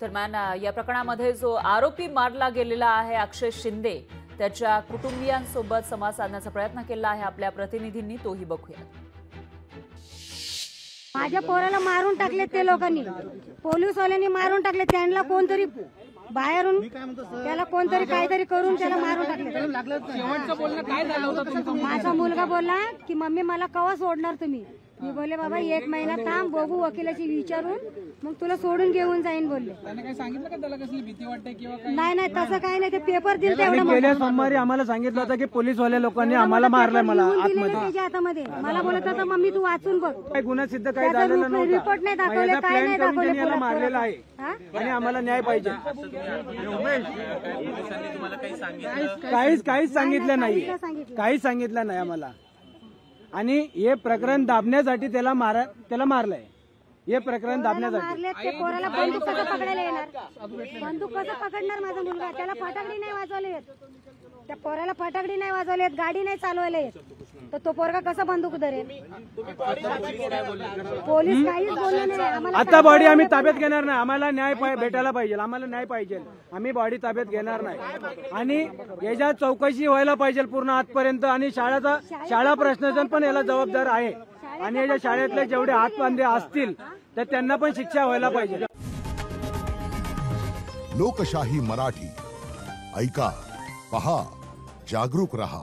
दरम्यान या प्रकरणामध्ये जो आरोपी मारला गेलेला आहे अक्षय शिंदे, त्याच्या कुटुंबियांसोबत संवाद साधण्याचा प्रयत्न केला आहे आपल्या प्रतिनिधींनी, तोही बघूया। माझ्या पोराला मारून टाकले ते लोकांनी, पोलीसवाल्यांनी मारून टाकले। त्यांना कोणतरी बाहेरून त्याला कोणतरी काहीतरी करून त्याला मारून टाकले। शेवटचं बोलणं काय झालं होतं तुमचं? माझा मुलगा बोलला की मम्मी मला कवा सोडणार तुम्ही? मी बोलले बाबा 1 महिना थांब, बघू वकिलाची विचारून मग तुला सोडून घेऊन जाईन बोलले। त्याने काय सांगितलं का त्याला कसली भीती वाटते किंवा काय? नाही तसं काही नाही, ते पेपर दिले एवढं गेल्या सोमवारी आम्हाला सांगितलं होतं की पोलीसवाल्या लोकांनी आम्हाला मारलंय। मला त्याच्या हातामध्ये मला बोलत होता मम्मी तू वाचून बघ, काही गुन्हा सिद्ध काही झालेला नव्हता, रिपोर्ट नाही दाखवले, काय नाही दाखवले, याला मारलेला आहे आणि आम्हाला न्याय पाहिजे। काहीच सांगितलं नाही, काहीच सांगितलं नाही आम्हाला। आणि हे प्रकरण दाबण्यासाठी त्याला मारलंय, हे प्रकरण दाबण्यासाठी। मारले ते पोराला बंदूक कसं पकडायला येणार? बंदूक कसं पकडणार माझा मुलगा? त्याला फटाकडी नाही वाजवले येत, त्या पोराला फटाकडी नाही वाजवले येत, गाडी नाही चालवायला येत, तर तो पोरगा कसा बंदूक धरेल? पोलीस काहीच बोलले नाही आम्हाला। आता बॉडी आम्ही ताब्यात घेणार नाही, आम्हाला न्याय भेटायला पाहिजे, आम्हाला न्याय पाहिजे, आम्ही बॉडी ताब्यात घेणार नाही। आणि याच्या चौकशी व्हायला पाहिजे पूर्ण आजपर्यंत, आणि शाळा प्रशासन पण याला जबाबदार आहे, आणि याच्या शाळेतले जेवढे हातबांधे असतील तर त्यांना पण शिक्षा व्हायला पाहिजे। लोकशाही मराठी ऐका, पहा, जागरूक रहा।